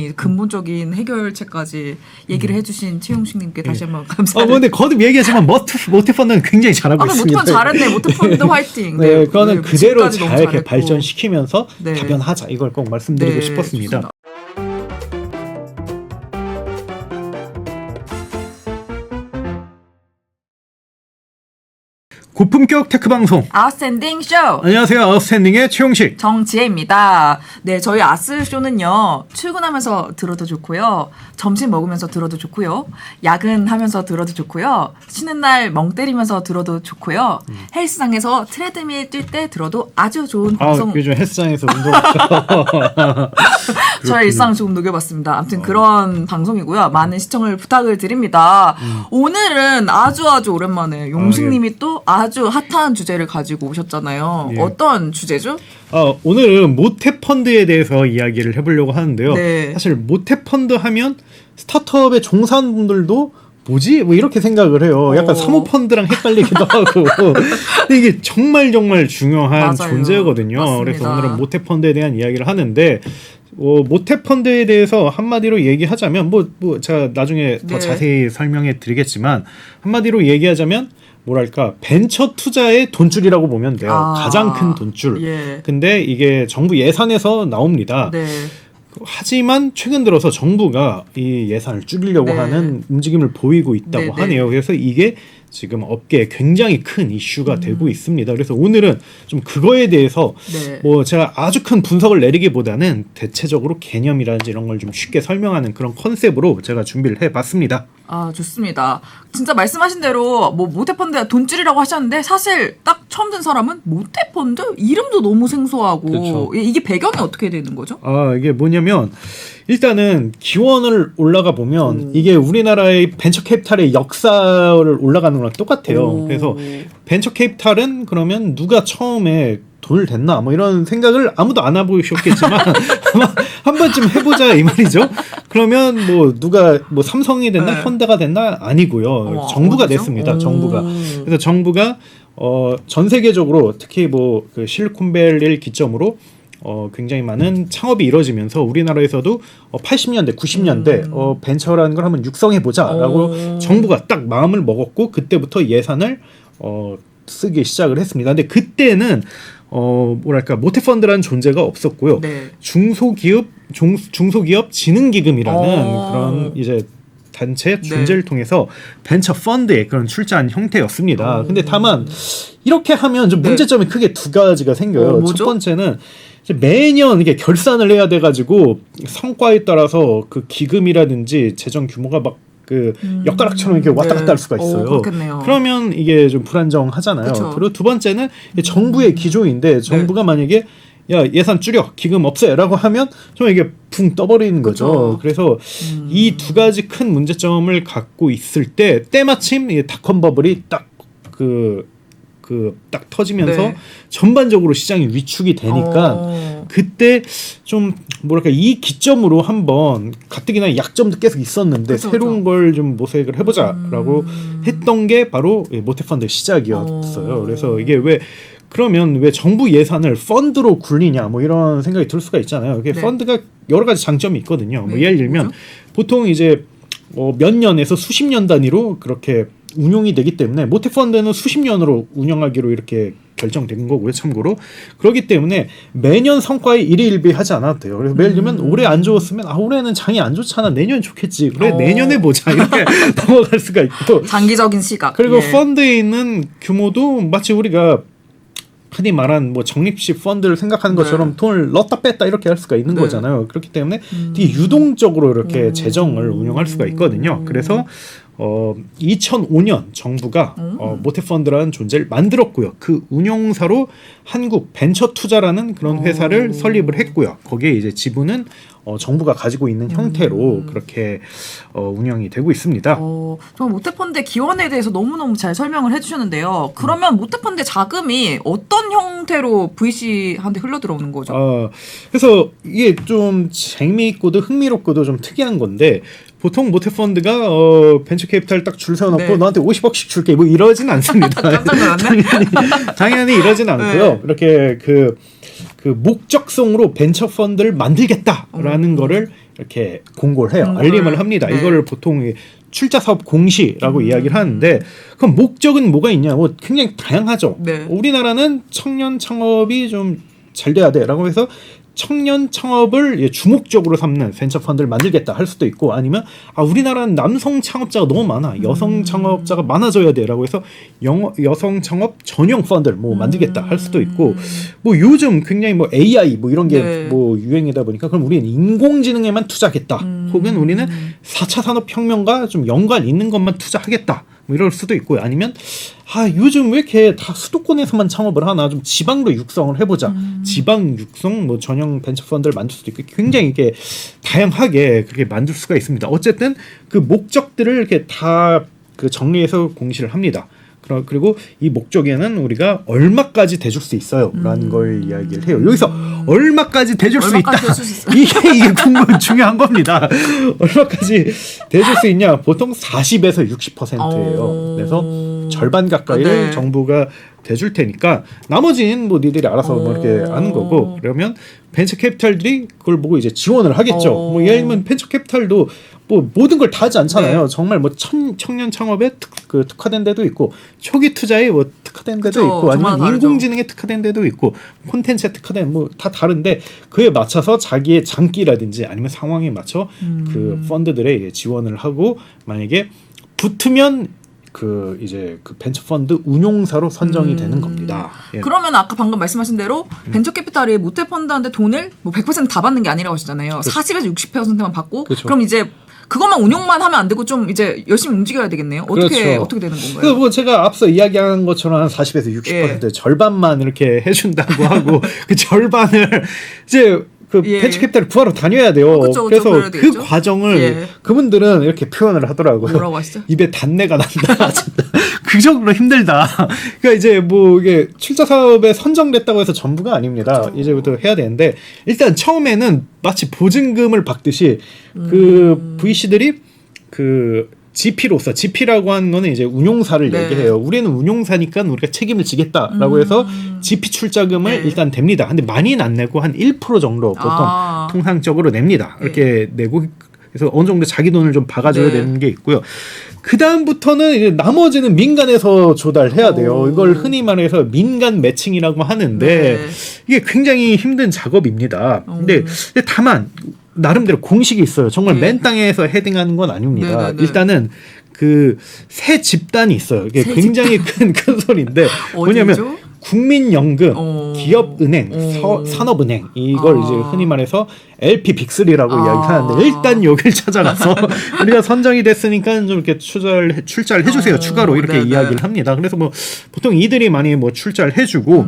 굉장히 근본적인 해결책까지 얘기를 해주신 최용식님께 다시 한번 감사합니다. 근데 거듭 얘기하지만 모태펀드는 굉장히 잘하고 있습니다. 모태펀드 잘했네. 모태펀드 화이팅. 네, 그거는 그대로 잘 이렇게 발전시키면서 다변하자 이걸 꼭 말씀드리고 싶었습니다. 좋습니다. 고품격 테크 방송 아웃스탠딩 쇼. 안녕하세요. 아웃스탠딩의 최용식 정지혜입니다. 네, 저희 아스쇼는요 출근하면서 들어도 좋고요, 점심 먹으면서 들어도 좋고요, 야근하면서 들어도 좋고요, 쉬는 날 멍 때리면서 들어도 좋고요, 헬스장에서 트레드밀 뛸 때 들어도 아주 좋은 방송. 요즘 헬스장에서 운동 저의 일상 조금 녹여봤습니다. 아무튼 그런 방송이고요. 많은 시청을 부탁을 드립니다. 오늘은 아주 오랜만에 용식님이 또 아주 핫한 주제를 가지고 오셨잖아요. 예. 어떤 주제죠? 오늘은 모태펀드에 대해서 이야기를 해보려고 하는데요. 네. 사실 모태펀드 하면 스타트업의 종사분들도 뭐지? 뭐 이렇게 생각을 해요. 약간 사모펀드랑 헷갈리기도 하고. 근데 이게 정말 중요한 맞아요. 존재거든요. 맞습니다. 그래서 오늘은 모태펀드에 대한 이야기를 하는데 모태펀드에 대해서 한마디로 얘기하자면 제가 나중에 더 자세히 설명해 드리겠지만 한마디로 얘기하자면 뭐랄까 벤처 투자의 돈줄이라고 보면 돼요. 가장 큰 돈줄. 예. 근데 이게 정부 예산에서 나옵니다. 네. 하지만 최근 들어서 정부가 이 예산을 줄이려고 하는 움직임을 보이고 있다고 하네요. 그래서 이게 지금 업계에 굉장히 큰 이슈가 되고 있습니다. 그래서 오늘은 좀 그거에 대해서 제가 아주 큰 분석을 내리기보다는 대체적으로 개념이라든지 이런 걸 좀 쉽게 설명하는 그런 컨셉으로 제가 준비를 해봤습니다. 좋습니다. 진짜 말씀하신 대로 모태펀드가 돈줄이라고 하셨는데 사실 딱 처음 든 사람은 모태펀드? 이름도 너무 생소하고. 그렇죠. 이게 배경이 어떻게 되는 거죠? 이게 뭐냐면 일단은 기원을 올라가 보면 이게 우리나라의 벤처 캐피탈의 역사를 올라가는 거랑 똑같아요. 그래서 벤처 캐피탈은 그러면 누가 처음에 돈을 댔나 뭐 이런 생각을 아무도 안 해보셨겠지만 아마 한 번쯤 해보자 이 말이죠. 그러면 누가 삼성이 됐나 현대가 됐나 아니고요. 정부가 냈습니다. 정부가. 그래서 정부가 전 세계적으로 특히 그 실리콘밸리를 기점으로 굉장히 많은 창업이 이루어지면서 우리나라에서도 80년대, 90년대 벤처라는 걸 한번 육성해보자라고 정부가 딱 마음을 먹었고 그때부터 예산을 쓰기 시작을 했습니다. 근데 그때는 모태펀드라는 존재가 없었고요. 중소기업 진흥기금이라는 그런 이제 단체 존재를 통해서 벤처 펀드의 그런 출자한 형태였습니다. 근데 다만 이렇게 하면 좀 문제점이 크게 두 가지가 생겨요. 첫 번째는 매년 이게 결산을 해야 돼가지고 성과에 따라서 그 기금이라든지 재정 규모가 막 엿가락처럼 이렇게 왔다 갔다 할 수가 있어요. 그러면 이게 좀 불안정하잖아요. 그쵸. 그리고 두 번째는 정부의 기조인데 정부가 만약에 예산 줄여 기금 없애라고 하면 좀 이게 붕 떠버리는 거죠. 그래서 이 두 가지 큰 문제점을 갖고 있을 때 때마침 이 닷컴 버블이 딱 터지면서 전반적으로 시장이 위축이 되니까 그때 좀 이 기점으로 한번 가뜩이나 약점도 계속 있었는데 새로운 걸 좀 모색을 해보자라고 했던 게 바로 모태펀드의 시작이었어요. 그래서 이게 그러면 왜 정부 예산을 펀드로 굴리냐 이런 생각이 들 수가 있잖아요. 펀드가 여러 가지 장점이 있거든요. 예를 들면 보통 이제 몇 년에서 수십 년 단위로 그렇게 운용이 되기 때문에 모태펀드는 수십 년으로 운영하기로 이렇게 결정된 거고요. 참고로 그렇기 때문에 매년 성과에 일희일비하지 않아도 돼요. 그래서 예를 들면 올해 안 좋았으면 올해는 장이 안 좋잖아. 내년 좋겠지. 그래 내년에 보자. 이렇게 넘어갈 수가 있고 장기적인 시각. 그리고 펀드에 있는 규모도 마치 우리가 흔히 말한 적립식 펀드를 생각하는 것처럼 돈을 넣었다 뺐다 이렇게 할 수가 있는 거잖아요. 그렇기 때문에 되게 유동적으로 이렇게 재정을 운영할 수가 있거든요. 그래서 2005년 정부가 모태펀드라는 존재를 만들었고요. 그 운용사로 한국 벤처투자라는 그런 회사를 설립을 했고요. 거기에 이제 지분은 정부가 가지고 있는 형태로 그렇게 운영이 되고 있습니다. 정말 모태펀드의 기원에 대해서 너무너무 잘 설명을 해주셨는데요. 그러면 모태펀드의 자금이 어떤 형태로 VC한테 흘러들어오는 거죠? 그래서 이게 좀 재미있고도 흥미롭고도 좀 특이한 건데 보통 모태펀드가 벤처 캐피탈 딱 줄 세워놓고 너한테 50억씩 줄게 이러진 않습니다. 깜짝 놀랐네. 당연히 이러진 않고요. 이렇게 그 목적성으로 벤처 펀드를 만들겠다라는 거를 이렇게 공고를 해요. 공고를. 알림을 합니다. 네. 이거를 보통 출자 사업 공시라고 이야기를 하는데 그럼 목적은 뭐가 있냐? 뭐 굉장히 다양하죠. 네. 우리나라는 청년 창업이 좀 잘 돼야 돼라고 해서 청년 창업을 주목적으로 삼는 벤처 펀드를 만들겠다 할 수도 있고 아니면 우리나라는 남성 창업자가 너무 많아 여성 창업자가 많아져야 돼라고 해서 여성 창업 전용 펀드를 뭐 만들겠다 할 수도 있고 뭐 요즘 굉장히 뭐 AI 뭐 이런 게 네. 뭐 유행이다 보니까 그럼 우리는 인공지능에만 투자하겠다 혹은 우리는 4차 산업혁명과 좀 연관 있는 것만 투자하겠다 뭐 이럴 수도 있고요. 아니면 요즘 왜 이렇게 다 수도권에서만 창업을 하나 좀 지방으로 육성을 해보자. 지방 육성 뭐 전용 벤처 펀드를 만들 수도 있고 굉장히 이게 다양하게 그렇게 만들 수가 있습니다. 어쨌든 그 목적들을 이렇게 다 그 정리해서 공시를 합니다. 그리고 이 목적에는 우리가 얼마까지 대줄 수 있어요 라는 걸 이야기를 해요. 여기서 얼마까지 대줄 수 있다. 얼마까지 대줄 수 있어요? 이게 중요한 겁니다. 얼마까지 대줄 수 있냐. 보통 40에서 60%예요. 그래서 절반 가까이를 네. 정부가 대줄 테니까 나머지는 뭐 니들이 알아서 뭐 이렇게 하는 거고 그러면 벤처 캐피탈들이 그걸 보고 이제 지원을 하겠죠. 뭐 예를 들면 벤처 캐피탈도 뭐 모든 걸 다 하지 않잖아요. 네. 정말 뭐 청년 창업에 특화된 데도 있고 초기 투자에 뭐 특화된 데도 그쵸, 있고 아니면 정말 다르죠. 인공지능에 특화된 데도 있고 콘텐츠에 특화된 뭐 다 다른데 그에 맞춰서 자기의 장기라든지 아니면 상황에 맞춰 그 펀드들에 지원을 하고 만약에 붙으면 이제 그 벤처 펀드 운용사로 선정이 되는 겁니다. 예. 그러면 아까 방금 말씀하신 대로 벤처 캐피탈이 모태 펀드한테 돈을 뭐 100%다 받는 게 아니라고 하시잖아요. 40에서 60%만 받고 그렇죠. 그럼 이제 그것만 운용만 하면 안 되고 좀 이제 열심히 움직여야 되겠네요. 어떻게 되는 건가요? 뭐 제가 앞서 이야기한 것처럼 한 40에서 60% 절반만 이렇게 해준다고 하고 그 절반을 이제 벤처 캐피탈을 구하러 다녀야 돼요. 그쵸, 그래서 그래야 그 되겠죠? 과정을 그분들은 이렇게 표현을 하더라고요. 뭐라고 하시죠? 입에 단내가 난다. 진짜. 그 정도로 힘들다. 그러니까 이제 뭐 이게 출자 사업에 선정됐다고 해서 전부가 아닙니다. 그쵸. 이제부터 해야 되는데 일단 처음에는 마치 보증금을 받듯이 그 VC들이 GP로서 GP라고 하는 거는 이제 운용사를 네. 얘기해요. 우리는 운용사니까 우리가 책임을 지겠다라고 해서 GP 출자금을 일단 냅니다. 근데 많이는 안 내고 한 1% 정도 보통 통상적으로 냅니다. 이렇게 내고 그래서 어느 정도 자기 돈을 좀 박아줘야 되는 게 있고요. 그 다음부터는 이제 나머지는 민간에서 조달해야 돼요. 이걸 흔히 말해서 민간 매칭이라고 하는데 이게 굉장히 힘든 작업입니다. 근데 다만 나름대로 공식이 있어요. 정말 맨 땅에서 헤딩하는 건 아닙니다. 일단은 새 집단이 있어요. 이게 굉장히 큰 소리인데 뭐냐면 국민연금, 기업은행, 산업은행 이걸 이제 흔히 말해서 LP 빅3라고 이야기하는데 일단 여길 찾아가서 우리가 선정이 됐으니까 좀 이렇게 출자를 해주세요. 추가로 이렇게 이야기를 합니다. 그래서 뭐 보통 이들이 많이 뭐 출자를 해주고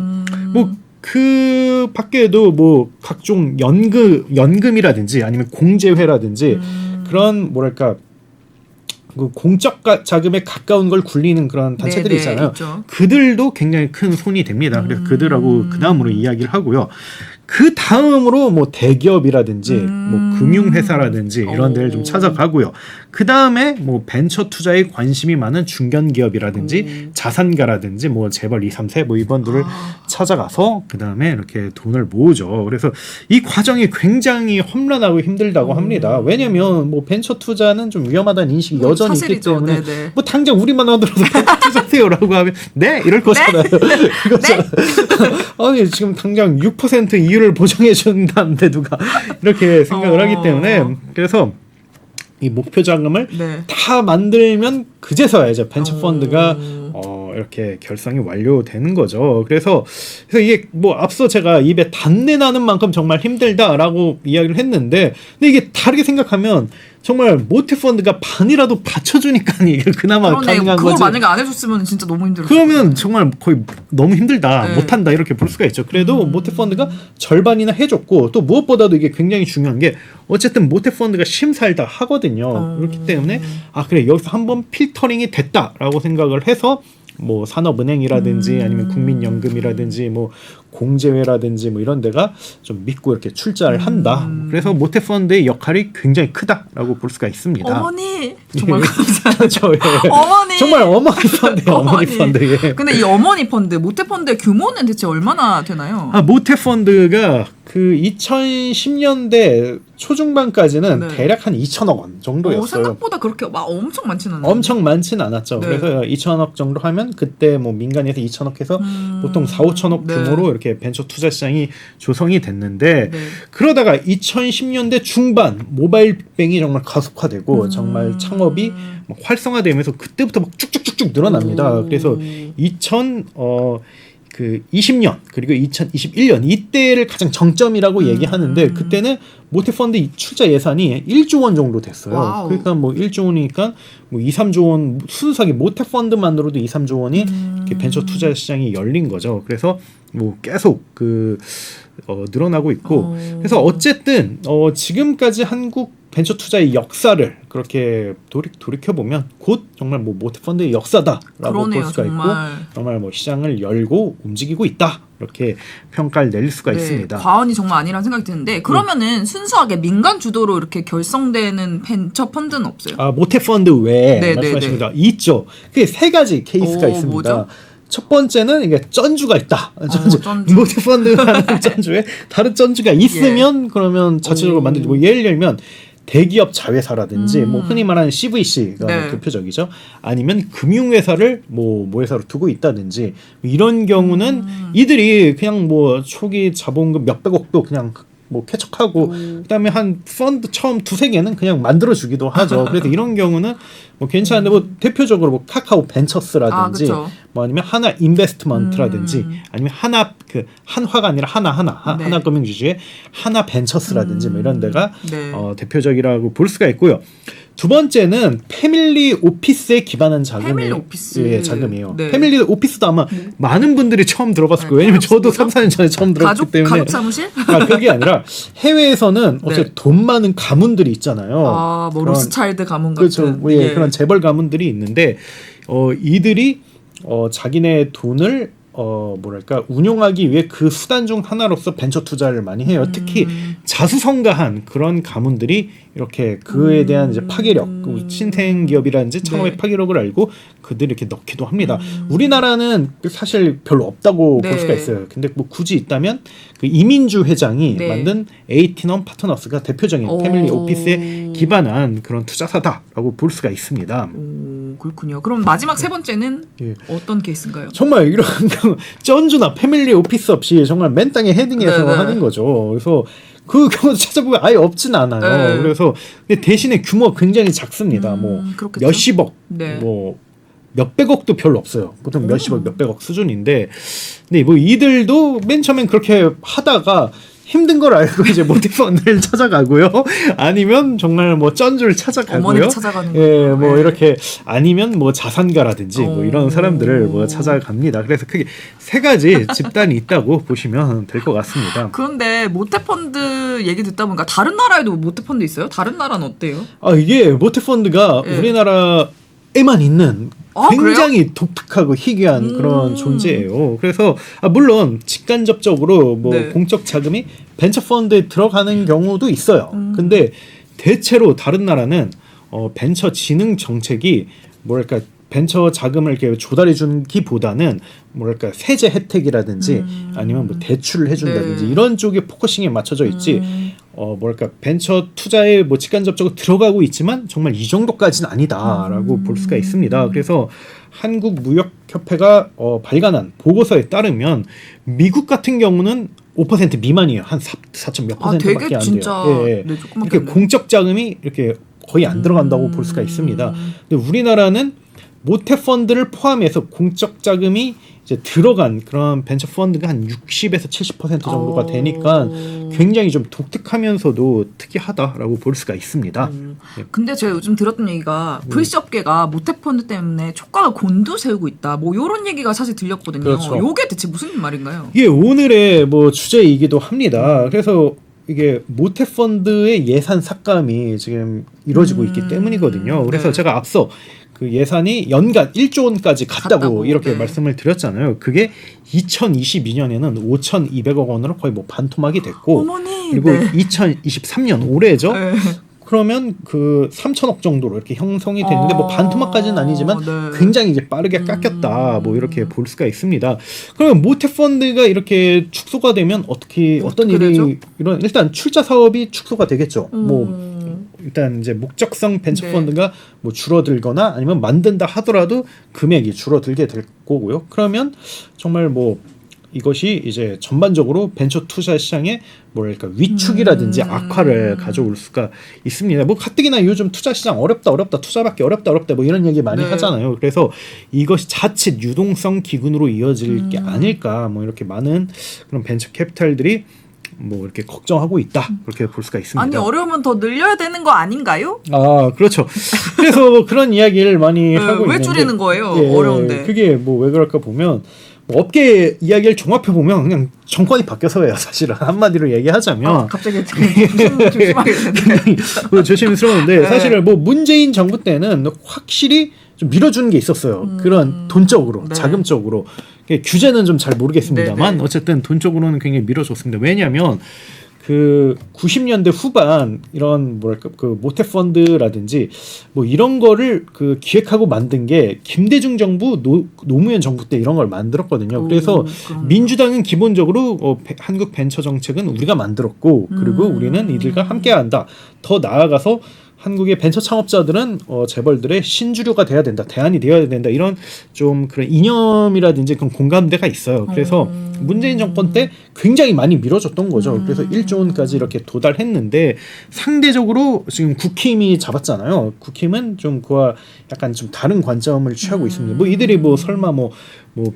뭐 그 밖에도 뭐 각종 연금이라든지 아니면 공제회라든지 그런 뭐랄까 그 공적 자금에 가까운 걸 굴리는 그런 단체들이 있잖아요. 있죠. 그들도 굉장히 큰 손이 됩니다. 그래서 그들하고 그 다음으로 이야기를 하고요. 그 다음으로 뭐 대기업이라든지 뭐 금융회사라든지 이런 데를 좀 찾아가고요. 그 다음에 뭐 벤처 투자에 관심이 많은 중견기업이라든지 자산가라든지 뭐 재벌 2, 3세 뭐 이번들을 찾아가서 그 다음에 이렇게 돈을 모으죠. 그래서 이 과정이 굉장히 험난하고 힘들다고 합니다. 왜냐면 뭐 벤처 투자는 좀 위험하다는 인식이 여전히 사실이죠. 있기 때문에 네네. 뭐 당장 우리만 하더라도 벤처 투자세요라고 하면 네 이럴 거잖아요. 그거잖아요. 아니 지금 당장 6% 이율을 보장해 준다는데 누가 이렇게 생각을 하기 때문에 그래서 이 목표 자금을 다 만들면 그제서야 이제 벤처 펀드가 이렇게 결성이 완료되는 거죠. 그래서 이게 뭐 앞서 제가 입에 단내 나는 만큼 정말 힘들다라고 이야기를 했는데 근데 이게 다르게 생각하면 정말 모태 펀드가 반이라도 받쳐주니까 이게 그나마 가능한 그걸 거지. 만약에 안 해줬으면 진짜 너무 힘들었어요. 그러면 정말 거의 너무 힘들다, 못한다 이렇게 볼 수가 있죠. 그래도 모태 펀드가 절반이나 해줬고 또 무엇보다도 이게 굉장히 중요한 게 어쨌든 모태 펀드가 심사를 다 하거든요. 그렇기 때문에 그래 여기서 한번 필터링이 됐다라고 생각을 해서 뭐 산업은행이라든지 아니면 국민연금이라든지 뭐 공제회라든지 뭐 이런 데가 좀 믿고 이렇게 출자를 한다. 그래서 모태펀드의 역할이 굉장히 크다라고 볼 수가 있습니다. 어머니 정말 감사합니다. 저, 예. 어머니 정말 어머니 펀드예요. 어머니 펀드. 예. 근데 이 어머니 펀드 모태펀드의 규모는 대체 얼마나 되나요? 모태펀드가 그 2010년대 초중반까지는 네. 대략 한 2천억 원 정도였어요. 생각보다 그렇게 막 엄청 많지는 않아요. 엄청 많진 않았죠. 네. 그래서 2천억 정도 하면 그때 뭐 민간에서 2천억 해서 보통 4, 5천억 네. 규모로 이렇게 벤처 투자 시장이 조성이 됐는데 네. 그러다가 2010년대 중반 모바일 뱅이 정말 가속화되고 정말 창업이 막 활성화되면서 그때부터 막 쭉쭉쭉쭉 늘어납니다. 그래서 2020년 그리고 2021년 이때를 가장 정점이라고 얘기하는데 그때는 모태펀드 출자 예산이 1조 원 정도 됐어요. 와우. 그러니까 뭐 1조 원이니까 뭐 2, 3조 원 순수하게 모태펀드만으로도 2, 3조 원이 이렇게 벤처 투자 시장이 열린 거죠. 그래서 뭐 계속 늘어나고 있고 그래서 어쨌든 지금까지 한국 벤처 투자의 역사를 그렇게 돌이켜 보면 곧 정말 뭐 모태펀드의 역사다라고 그러네요, 볼 수가 정말. 있고 정말 뭐 시장을 열고 움직이고 있다 이렇게 평가를 내릴 수가 있습니다. 과언이 정말 아니라는 생각이 드는데 그러면은 순수하게 민간 주도로 이렇게 결성되는 벤처 펀드는 없어요? 모태펀드 외에 네, 말씀하십니다. 있죠. 그게 세 가지 케이스가 있습니다. 뭐죠? 첫 번째는 이게 쩐주가 있다. 쩐주. 모태펀드라는 쩐주에 다른 쩐주가 있으면 그러면 자체적으로 만들지. 뭐 예를 들면 대기업 자회사라든지 뭐 흔히 말하는 CVC가 네. 대표적이죠. 아니면 금융회사를 뭐 회사로 두고 있다든지 이런 경우는 이들이 그냥 뭐 초기 자본금 몇백억도 그냥 뭐 캐척하고 그다음에 한 펀드 처음 두세 개는 그냥 만들어 주기도 하죠. 그래서 이런 경우는 뭐 괜찮은데 뭐 대표적으로 뭐 카카오 벤처스라든지 그쵸. 뭐 아니면 하나 인베스트먼트라든지 아니면 한화가 아니라 네. 하나금융주주의 하나 벤처스라든지 뭐 이런 데가 네. 대표적이라고 볼 수가 있고요. 두 번째는 패밀리 오피스에 기반한 패밀리 오피스. 예, 자금이에요. 네. 패밀리 오피스도 아마 많은 분들이 처음 들어봤을 거예요. 왜냐면 저도 3, 4년 전에 처음 들었기 때문에. 가족 사무실? 그게 아니라 해외에서는 어쨌든 네. 돈 많은 가문들이 있잖아요. 뭐 그런- 로스차일드 가문 같은. 그렇죠. 예, 그런 재벌 가문들이 있는데 이들이 자기네 돈을 뭐랄까 운용하기 위해 그 수단 중 하나로서 벤처 투자를 많이 해요. 특히 자수성가한 그런 가문들이 이렇게 그에 대한 이제 파괴력, 그 신생 기업이라든지 창업의 네. 파괴력을 알고 그들이 이렇게 넣기도 합니다. 우리나라는 사실 별로 없다고 네. 볼 수가 있어요. 근데 뭐 굳이 있다면 그 이민주 회장이 네. 만든 에이티넘 파트너스가 대표적인 패밀리 오피스에 기반한 그런 투자사다라고 볼 수가 있습니다. 그렇군요. 그럼 마지막 세 번째는 예. 어떤 케이스인가요? 정말 이런 쩐주나 패밀리 오피스 없이 정말 맨 땅에 헤딩해서 네네. 하는 거죠. 그래서 그 경우 찾아보면 아예 없진 않아요. 네. 그래서 근데 대신에 규모가 굉장히 작습니다. 뭐 그렇겠죠. 몇십억, 네. 뭐 몇백억도 별로 없어요. 보통 몇십억, 몇백억 수준인데, 근데 뭐 이들도 맨 처음엔 그렇게 하다가 힘든 걸 알고 이제 모태펀드를 찾아가고요. 아니면 정말 뭐 쩐주를 찾아가고요. 어머니를 찾아가는 예, 거예요. 뭐 네. 이렇게 아니면 뭐 자산가라든지 뭐 이런 사람들을 뭐 찾아갑니다. 그래서 크게 세 가지 집단이 있다고 보시면 될 것 같습니다. 그런데 모태펀드 얘기 듣다 보니까 다른 나라에도 모태펀드 있어요? 다른 나라는 어때요? 이게 모태펀드가 예. 우리나라에만 있는 굉장히 독특하고 희귀한 그런 존재예요. 그래서 물론 직간접적으로 뭐 네. 공적 자금이 벤처 펀드에 들어가는 경우도 있어요. 근데 대체로 다른 나라는 벤처 진흥 정책이 뭐랄까 벤처 자금을 이렇게 조달해 주기보다는 뭐랄까 세제 혜택이라든지 아니면 뭐 대출을 해준다든지 네. 이런 쪽에 포커싱에 맞춰져 있지. 뭐랄까 벤처 투자에 뭐 직간접적으로 들어가고 있지만 정말 이 정도까지는 아니다라고 볼 수가 있습니다. 그래서 한국무역협회가 발간한 보고서에 따르면 미국 같은 경우는 5% 미만이에요. 한 4점 몇 퍼센트밖에 되게 안 돼요. 진짜 예. 네, 조그맣게 이렇게 없네. 공적 자금이 이렇게 거의 안 들어간다고 볼 수가 있습니다. 근데 우리나라는 모태펀드를 포함해서 공적 자금이 이제 들어간 그런 벤처 펀드가 한 60에서 70% 정도가 되니까 굉장히 좀 독특하면서도 특이하다라고 볼 수가 있습니다. 근데 제가 요즘 들었던 얘기가 VC 업계가 모태펀드 때문에 촉각을 곤두세우고 있다. 뭐 이런 얘기가 사실 들렸거든요. 그렇죠. 요게 대체 무슨 말인가요? 이게 오늘의 뭐 주제이기도 합니다. 그래서 이게 모태펀드의 예산 삭감이 지금 이루어지고 있기 때문이거든요. 그래서 네. 제가 앞서 그 예산이 연간 1조 원까지 갔다고 이렇게 네. 말씀을 드렸잖아요. 그게 2022년에는 5,200억 원으로 거의 뭐 반토막이 됐고 어머니. 그리고 네. 2023년 올해죠. 네. 그러면 그 3천억 정도로 이렇게 형성이 됐는데 뭐 반토막까지는 아니지만 네. 굉장히 이제 빠르게 깎였다 뭐 이렇게 볼 수가 있습니다. 그러면 모태 펀드가 이렇게 축소가 되면 어떤 일이 되죠? 이런 일단 출자 사업이 축소가 되겠죠. 뭐 일단 이제 목적성 벤처 네. 펀드가 뭐 줄어들거나 아니면 만든다 하더라도 금액이 줄어들게 될 거고요. 그러면 정말 뭐 이것이 이제 전반적으로 벤처 투자 시장에 뭐랄까 위축이라든지 악화를 가져올 수가 있습니다. 뭐 가뜩이나 요즘 투자 시장 어렵다 투자받기 어렵다 뭐 이런 얘기 많이 네. 하잖아요. 그래서 이것이 자칫 유동성 기근으로 이어질 게 아닐까 뭐 이렇게 많은 그런 벤처 캐피탈들이 뭐 이렇게 걱정하고 있다 그렇게 볼 수가 있습니다. 아니 어려우면 더 늘려야 되는 거 아닌가요? 아 그렇죠. 그래서 그런 이야기를 많이 하고 왜 있는데 줄이는 거예요? 어려운데. 그게 뭐 왜 그럴까 보면 뭐 업계 이야기를 종합해 보면 그냥 정권이 바뀌어서예요. 사실은 한마디로 얘기하자면 갑자기 조심하게 되네. 조심스러운데 사실은 뭐 문재인 정부 때는 확실히 좀 밀어주는 게 있었어요. 그런 돈적으로, 네. 자금적으로. 규제는 좀 잘 모르겠습니다만 네네. 어쨌든 돈적으로는 굉장히 밀어줬습니다. 왜냐하면 그 90년대 후반 이런 뭐랄까 그 모태 펀드라든지 뭐 이런 거를 그 기획하고 만든 게 김대중 정부 노무현 정부 때 이런 걸 만들었거든요. 그래서 그럼요. 민주당은 기본적으로 한국 벤처 정책은 우리가 만들었고 그리고 우리는 이들과 함께한다. 더 나아가서 한국의 벤처 창업자들은 재벌들의 신주류가 돼야 된다, 대안이 되어야 된다 이런 좀 그런 이념이라든지 그런 공감대가 있어요. 그래서 문재인 정권 때 굉장히 많이 밀어줬던 거죠. 그래서 1조 원까지 이렇게 도달했는데 상대적으로 지금 국힘이 잡았잖아요. 국힘은 좀 그와 약간 좀 다른 관점을 취하고 있습니다. 뭐 이들이 뭐 설마 뭐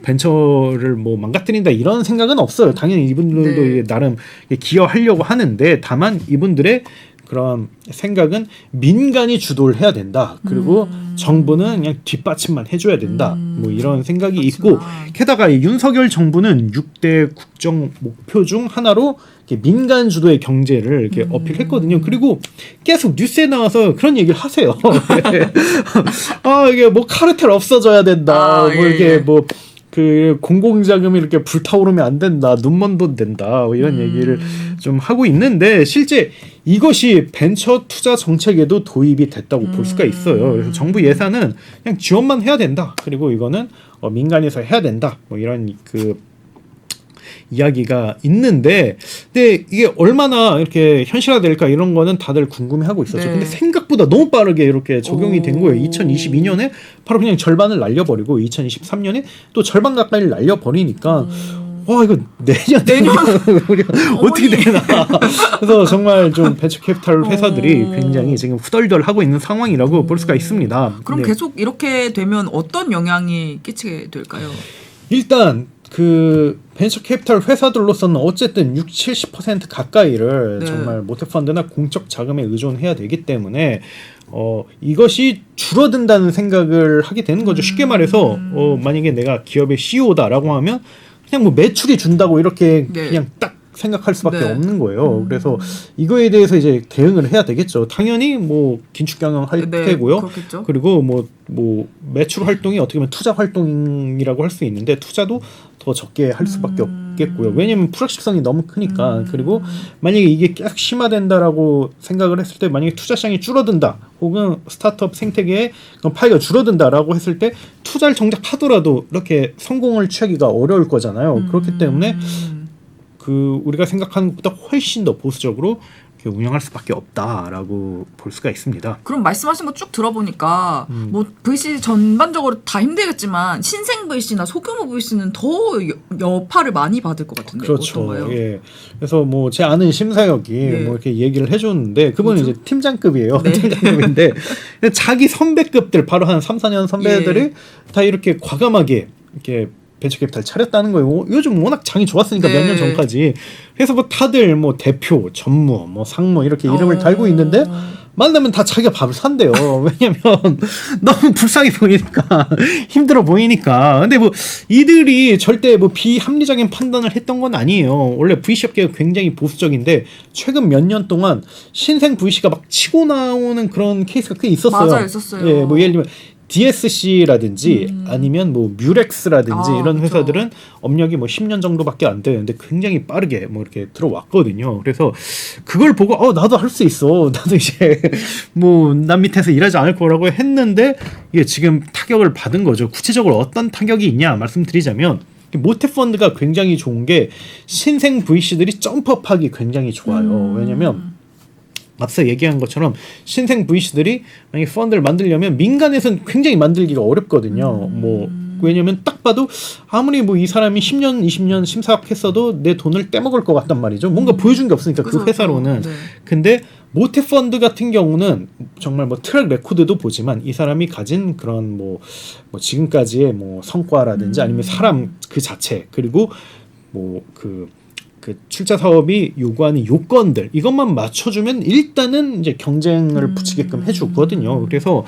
벤처를 뭐 망가뜨린다 이런 생각은 없어요. 당연히 이분들도 네. 나름 기여하려고 하는데 다만 이분들의 그런 생각은 민간이 주도를 해야 된다. 그리고 정부는 그냥 뒷받침만 해줘야 된다. 뭐 이런 생각이 있고 게다가 이 윤석열 정부는 6대 국정 목표 중 하나로 이렇게 민간 주도의 경제를 이렇게 어필했거든요. 그리고 계속 뉴스에 나와서 그런 얘기를 하세요. 이게 뭐 카르텔 없어져야 된다. 뭐 이게 뭐 그 공공자금이 이렇게 불타오르면 안 된다, 눈먼 돈 된다, 뭐 이런 얘기를 좀 하고 있는데 실제 이것이 벤처 투자 정책에도 도입이 됐다고 볼 수가 있어요. 그래서 정부 예산은 그냥 지원만 해야 된다. 그리고 이거는 민간에서 해야 된다. 뭐 이런 그 이야기가 있는데, 근데 이게 얼마나 이렇게 현실화될까 이런 거는 다들 궁금해하고 있었죠. 네. 근데 생각보다 너무 빠르게 이렇게 적용이 된 거예요. 2022년에 바로 그냥 절반을 날려버리고 2023년에 또 절반 가까이를 날려버리니까 와 이거 내년 우리가 어떻게 되나. 그래서 정말 좀 벤처 캐피탈 회사들이 굉장히 지금 후덜덜하고 있는 상황이라고 볼 수가 있습니다. 그럼 네. 계속 이렇게 되면 어떤 영향이 끼치게 될까요? 일단 그 벤처 캐피탈 회사들로서는 어쨌든 60-70% 가까이를 네. 정말 모태 펀드나 공적 자금에 의존해야 되기 때문에 이것이 줄어든다는 생각을 하게 되는 거죠. 쉽게 말해서 만약에 내가 기업의 CEO다라고 하면 그냥 뭐 매출이 준다고 이렇게 네. 그냥 딱 생각할 수밖에 네. 없는 거예요. 그래서 이거에 대해서 이제 대응을 해야 되겠죠. 당연히 뭐 긴축 경영할 네, 테고요. 그렇겠죠. 그리고 뭐 매출 활동이 어떻게 보면 투자 활동이라고 할 수 있는데 투자도 더 적게 할 수밖에 없겠고요. 왜냐하면 불확실성이 너무 크니까. 그리고 만약에 이게 계속 심화된다라고 생각을 했을 때 만약에 투자 시장이 줄어든다 혹은 스타트업 생태계의 파이가 줄어든다라고 했을 때 투자를 정작 하더라도 이렇게 성공을 취하기가 어려울 거잖아요. 그렇기 때문에 그 우리가 생각하는 것보다 훨씬 더 보수적으로 이렇게 운영할 수밖에 없다라고 볼 수가 있습니다. 그럼 말씀하신 거 쭉 들어보니까 뭐 VC 전반적으로 다 힘들겠지만 신생 VC나 소규모 VC는 더 여파를 많이 받을 것 같은데 그렇죠. 어떤가요? 예. 그래서 뭐 제 아는 심사역이 네. 뭐 이렇게 얘기를 해줬는데 그분은 뭐죠? 이제 팀장급이에요. 네. 팀장급인데 자기 선배급들 바로 한 3, 4년 선배들이 예. 다 이렇게 과감하게 이렇게 벤처캐피탈 차렸다는 거예요. 요즘 워낙 장이 좋았으니까 네. 몇 년 전까지. 그래서 뭐 다들 뭐 대표, 전무, 뭐 상무 이렇게 이름을 달고 있는데 만나면 다 자기가 밥을 산대요. 왜냐면 너무 불쌍해 보이니까 힘들어 보이니까. 근데 뭐 이들이 절대 뭐 비합리적인 판단을 했던 건 아니에요. 원래 VC 업계가 굉장히 보수적인데 최근 몇 년 동안 신생 VC가 막 치고 나오는 그런 케이스가 꽤 있었어요. 맞아요, 있었어요. 예, 뭐 예를 들면 DSC라든지 아니면 뭐 뮤렉스라든지 이런 그렇죠. 회사들은 업력이 뭐 10년 정도밖에 안 되는데 굉장히 빠르게 뭐 이렇게 들어왔거든요. 그래서 그걸 보고 나도 할 수 있어. 나도 이제 뭐 남 밑에서 일하지 않을 거라고 했는데 이게 지금 타격을 받은 거죠. 구체적으로 어떤 타격이 있냐 말씀드리자면 모태펀드가 굉장히 좋은 게 신생 VC들이 점프업하기 굉장히 좋아요. 왜냐면 앞서 얘기한 것처럼 신생 VC들이 만약에 펀드를 만들려면 민간에서는 굉장히 만들기가 어렵거든요. 뭐 왜냐면 딱 봐도 아무리 뭐 이 사람이 10년, 20년 심사했어도 내 돈을 떼먹을 것 같단 말이죠. 뭔가 보여준 게 없으니까 그 회사로는. 네. 근데 모태펀드 같은 경우는 정말 뭐 트랙 레코드도 보지만 이 사람이 가진 그런 뭐 지금까지의 뭐 성과라든지 아니면 사람 그 자체 그리고 뭐 그 출자 사업이 요구하는 요건들 이것만 맞춰주면 일단은 이제 경쟁을 붙이게끔 해주거든요. 그래서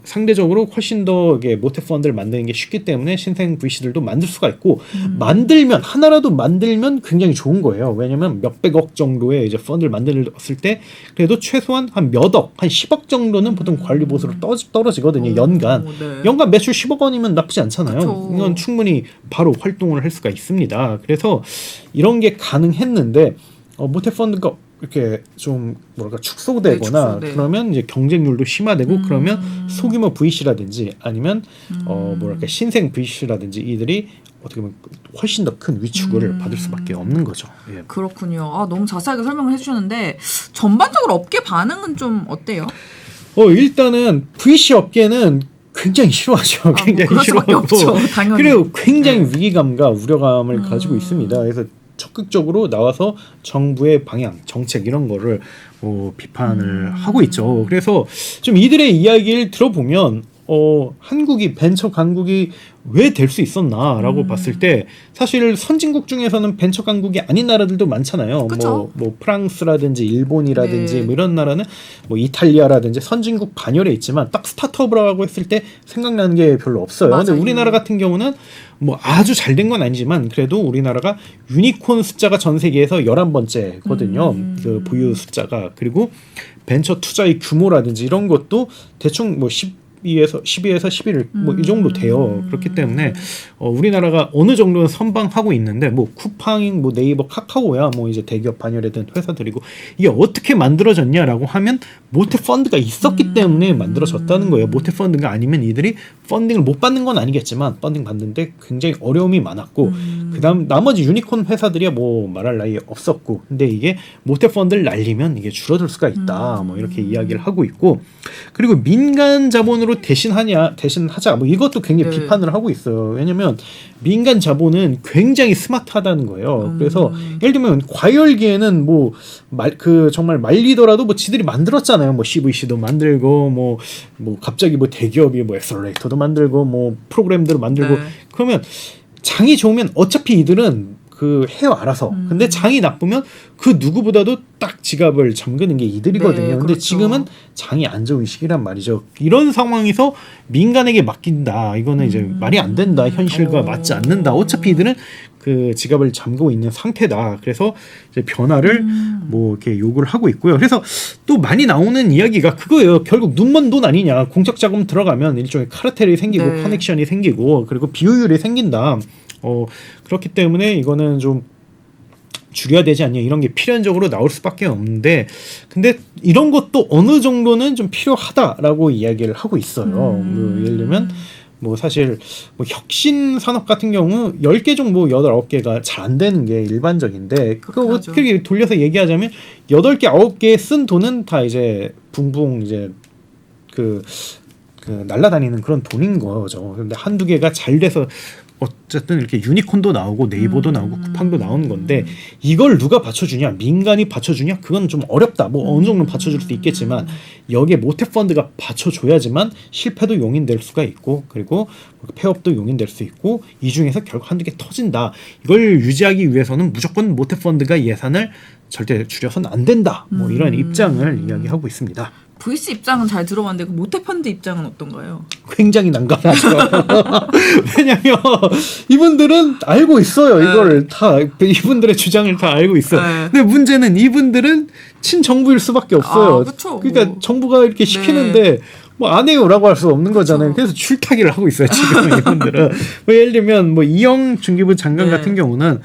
상대적으로 훨씬 더 이게 모태 펀드를 만드는 게 쉽기 때문에 신생 VC들도 만들 수가 있고 만들면 하나라도 만들면 굉장히 좋은 거예요. 왜냐면 몇백억 정도의 이제 펀드를 만들었을 때 그래도 최소한 한 몇억, 한 10억 정도는 보통 관리 보수로 떨어지거든요. 연간. 네. 연간 매출 10억 원이면 나쁘지 않잖아요. 그쵸. 이건 충분히 바로 활동을 할 수가 있습니다. 그래서 이런 게 가능했는데 모태 펀드가 이렇게 좀 뭐랄까 축소되거나 네. 그러면 이제 경쟁률도 심화되고 그러면 소규모 VC라든지 아니면 뭐랄까 신생 VC라든지 이들이 어떻게 보면 훨씬 더 큰 위축을 받을 수밖에 없는 거죠. 예. 그렇군요. 너무 자세하게 설명을 해주셨는데 전반적으로 업계 반응은 좀 어때요? 일단은 VC 업계는 굉장히 싫어하죠. 굉장히 그럴 수밖에 싫어하고 없죠, 당연히. 그리고 굉장히 위기감과 우려감을 가지고 있습니다. 그래서 적극적으로 나와서 정부의 방향, 정책 이런 거를 비판을 하고 있죠. 그래서 좀 이들의 이야기를 들어보면 한국이 벤처 강국이 왜 될 수 있었나라고 봤을 때 사실 선진국 중에서는 벤처 강국이 아닌 나라들도 많잖아요. 그쵸? 뭐 프랑스라든지 일본이라든지 네. 뭐 이런 나라는 뭐 이탈리아라든지 선진국 반열에 있지만 딱 스타트업이라고 했을 때 생각나는 게 별로 없어요. 근데 맞아요. 우리나라 같은 경우는 뭐 아주 잘 된 건 아니지만 그래도 우리나라가 유니콘 숫자가 전 세계에서 11번째거든요. 그 보유 숫자가. 그리고 벤처 투자의 규모라든지 이런 것도 대충 뭐 12에서 11 뭐 이 정도 돼요. 그렇기 때문에 우리나라가 어느 정도는 선방하고 있는데 뭐 쿠팡, 뭐 네이버, 카카오야 뭐 이제 대기업 반열에 든 회사들이고 이게 어떻게 만들어졌냐라고 하면 모태 펀드가 있었기 때문에 만들어졌다는 거예요. 모태 펀드가 아니면 이들이 펀딩을 못 받는 건 아니겠지만 펀딩 받는데 굉장히 어려움이 많았고 그다음 나머지 유니콘 회사들이야 뭐 말할 나위 없었고 근데 이게 모태 펀드를 날리면 이게 줄어들 수가 있다. 뭐 이렇게 이야기를 하고 있고 그리고 민간 자본으로 대신하자 뭐 이것도 굉장히 네. 비판을 하고 있어요. 왜냐면 민간 자본은 굉장히 스마트하다는 거예요. 그래서 예를 들면 과열기에는 뭐 정말 말리더라도 뭐 지들이 만들었잖아요. 뭐 CVC도 만들고 뭐 갑자기 뭐 대기업이 뭐 엑셀레이터도 만들고 뭐 프로그램들을 만들고 네. 그러면 장이 좋으면 어차피 이들은 해요 알아서. 근데 장이 나쁘면 그 누구보다도 딱 지갑을 잠그는 게 이들이거든요. 네, 근데 그렇죠. 지금은 장이 안 좋은 시기란 말이죠. 이런 상황에서 민간에게 맡긴다. 이거는 이제 말이 안 된다. 현실과 맞지 않는다. 어차피 이들은 그 지갑을 잠그고 있는 상태다. 그래서 이제 변화를 뭐 이렇게 요구를 하고 있고요. 그래서 또 많이 나오는 이야기가 그거예요. 결국 눈먼 돈 아니냐. 공적 자금 들어가면 일종의 카르텔이 생기고 네. 커넥션이 생기고 그리고 비효율이 생긴다. 그렇기 때문에 이거는 좀 줄여야 되지 않냐 이런 게 필연적으로 나올 수밖에 없는데 근데 이런 것도 어느 정도는 좀 필요하다라고 이야기를 하고 있어요. 예를 들면 뭐 사실 뭐 혁신 산업 같은 경우 10개 중 뭐 8, 9개가 잘 안 되는 게 일반적인데 그거 그렇죠. 어떻게 돌려서 얘기하자면 8개, 9개 쓴 돈은 다 이제 붕붕 이제 그 날아다니는 그런 돈인 거죠. 근데 한두 개가 잘 돼서 어쨌든 이렇게 유니콘도 나오고 네이버도 나오고 쿠팡도 나오는 건데 이걸 누가 받쳐주냐 민간이 받쳐주냐 그건 좀 어렵다. 뭐 어느 정도 받쳐줄 수 있겠지만 여기에 모태 펀드가 받쳐줘야지만 실패도 용인될 수가 있고 그리고 폐업도 용인될 수 있고 이 중에서 결국 한두 개 터진다. 이걸 유지하기 위해서는 무조건 모태 펀드가 예산을 절대 줄여서는 안 된다. 뭐 이런 입장을 이야기하고 있습니다. VC 입장은 잘 들어봤는데 그 모태펀드 입장은 어떤가요? 굉장히 난감하죠. 왜냐면 이분들은 알고 있어요. 이걸 다 이분들의 주장을 다 알고 있어요. 네. 근데 문제는 이분들은 친정부일 수밖에 없어요. 그쵸. 그러니까 정부가 이렇게 시키는데 뭐 안 해요라고 할 수 없는 거잖아요. 그래서 줄타기를 하고 있어요 지금 이분들은. 뭐 예를 들면 뭐 이영 중기부 장관 네. 같은 경우는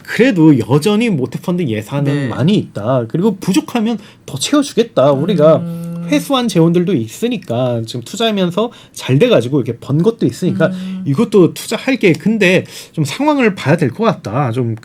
그래도 여전히 모태펀드 예산은 네. 많이 있다. 그리고 부족하면 더 채워주겠다. 우리가 회수한 재원들도 있으니까 지금 투자하면서 잘 돼가지고 이렇게 번 것도 있으니까 이것도 투자할게. 근데 좀 상황을 봐야 될 것 같다. 좀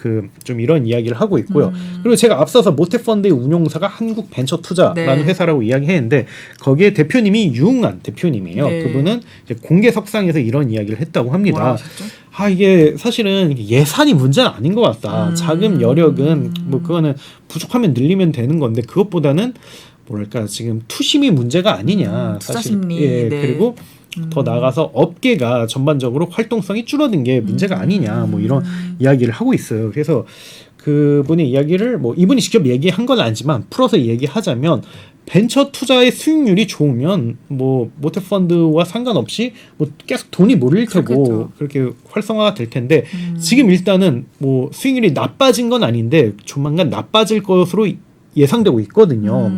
이런 이야기를 하고 있고요. 그리고 제가 앞서서 모태펀드의 운용사가 한국벤처투자라는 네. 회사라고 이야기했는데 거기에 대표님이 유웅안 대표님이에요. 네. 그분은 이제 공개석상에서 이런 이야기를 했다고 합니다. 뭐라고 하셨죠? 이게 사실은 예산이 문제는 아닌 것 같다. 자금 여력은 뭐 그거는 부족하면 늘리면 되는 건데 그것보다는 뭐랄까 지금 투심이 문제가 아니냐. 투자 사실. 심리. 예, 네. 그리고 더 나아가서 업계가 전반적으로 활동성이 줄어든 게 문제가 아니냐. 뭐 이런 이야기를 하고 있어요. 그래서 그분의 이야기를 뭐 이분이 직접 얘기한 건 아니지만 풀어서 얘기하자면 벤처 투자의 수익률이 좋으면 뭐 모태펀드와 상관없이 뭐 계속 돈이 몰릴 테고 그렇겠죠. 그렇게 활성화가 될 텐데 지금 일단은 뭐 수익률이 나빠진 건 아닌데 조만간 나빠질 것으로 예상되고 있거든요.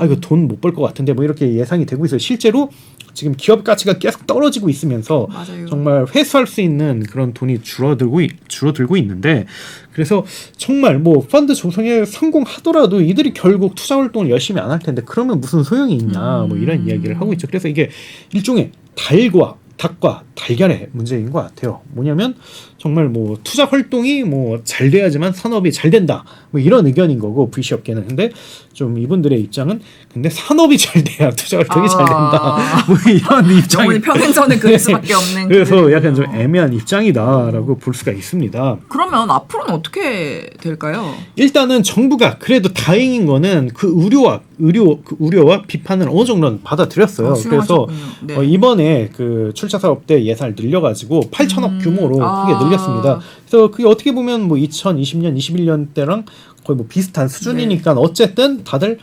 이거 돈 못 벌 것 같은데 뭐 이렇게 예상이 되고 있어요. 실제로 지금 기업 가치가 계속 떨어지고 있으면서 맞아요. 정말 회수할 수 있는 그런 돈이 줄어들고 있는데 그래서 정말 뭐 펀드 조성에 성공하더라도 이들이 결국 투자 활동을 열심히 안 할 텐데 그러면 무슨 소용이 있냐 뭐 이런 이야기를 하고 있죠. 그래서 이게 일종의 닭과 달걀의 문제인 것 같아요. 뭐냐면 정말 뭐 투자 활동이 뭐 잘 돼야지만 산업이 잘 된다. 뭐 이런 의견인 거고 VC 업계는. 근데 좀 이분들의 입장은 근데 산업이 잘 돼야 투자 활동이 잘 된다. 뭐 이런 입장이. 영원히 평행선을 그릴 수밖에 없는. 그래서 그거군요. 약간 좀 애매한 입장이다라고 볼 수가 있습니다. 그러면 앞으로는 어떻게 될까요? 일단은 정부가 그래도 다행인 거는 그 우려와 비판을 어느 정도는 받아들였어요. 그래서 네. 이번에 그 출자 사업 때 예산을 늘려가지고 8천억 규모로 크게 늘렸습니다. 아. 그래서 그게 어떻게 보면 뭐 2020년, 21년 때랑 거의 뭐 비슷한 수준이니까 어쨌든 다들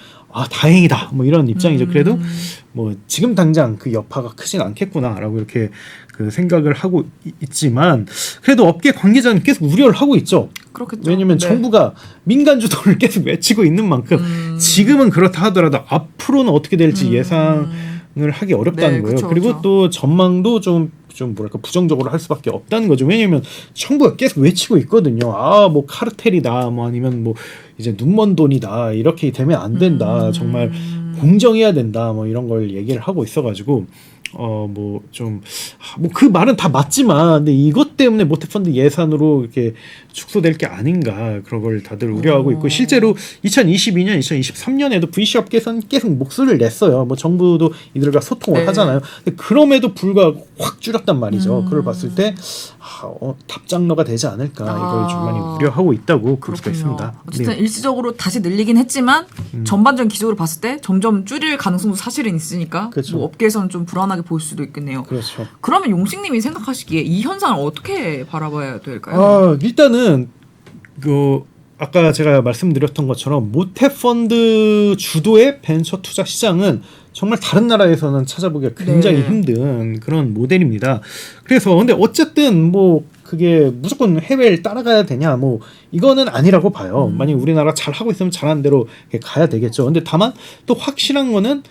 다행이다 뭐 이런 입장이죠. 그래도 뭐 지금 당장 그 여파가 크진 않겠구나라고 이렇게 그 생각을 하고 있지만 그래도 업계 관계자는 계속 우려를 하고 있죠. 그렇겠죠. 왜냐하면 네. 정부가 민간 주도를 계속 외치고 있는 만큼 지금은 그렇다 하더라도 앞으로는 어떻게 될지 예상을 하기 어렵다는 네, 거예요. 그쵸, 그리고 그쵸. 또 전망도 좀 뭐랄까 부정적으로 할 수밖에 없다는 거죠. 왜냐하면 정부가 계속 외치고 있거든요. 뭐 카르텔이다, 뭐 아니면 뭐 이제 눈먼 돈이다 이렇게 되면 안 된다. 정말 공정해야 된다. 뭐 이런 걸 얘기를 하고 있어가지고 뭐 좀 뭐 그 말은 다 맞지만 근데 이것 때문에 모태펀드 예산으로 이렇게 축소될 게 아닌가 그런 걸 다들 우려하고 있고 실제로 2022년, 2023년에도 VC 업계에서는 계속 목소리를 냈어요. 뭐 정부도 이들과 소통을 네. 하잖아요. 근데 그럼에도 불구하고 확 줄였단 말이죠. 그걸 봤을 때 답장로가 되지 않을까 이걸 좀 많이 우려하고 있다고 볼 수가 있습니다. 어쨌든 네. 일시적으로 다시 늘리긴 했지만 전반적인 기조를 봤을 때 점점 줄일 가능성도 사실은 있으니까 그렇죠. 뭐 업계에서는 좀 불안하게 보일 수도 있겠네요. 그렇죠. 그러면 용식님이 생각하시기에 이 현상을 어떻게 바라봐야 될까요? 일단은 아까 제가 말씀드렸던 것처럼 모태펀드 주도의 벤처 투자 시장은 정말 다른 나라에서는 찾아보기가 굉장히 네. 힘든 그런 모델입니다. 그래서 근데 어쨌든 뭐 그게 무조건 해외를 따라가야 되냐 뭐 이거는 아니라고 봐요. 만약 우리나라 잘 하고 있으면 잘하는 대로 가야 되겠죠. 근데 다만 또 확실한 거는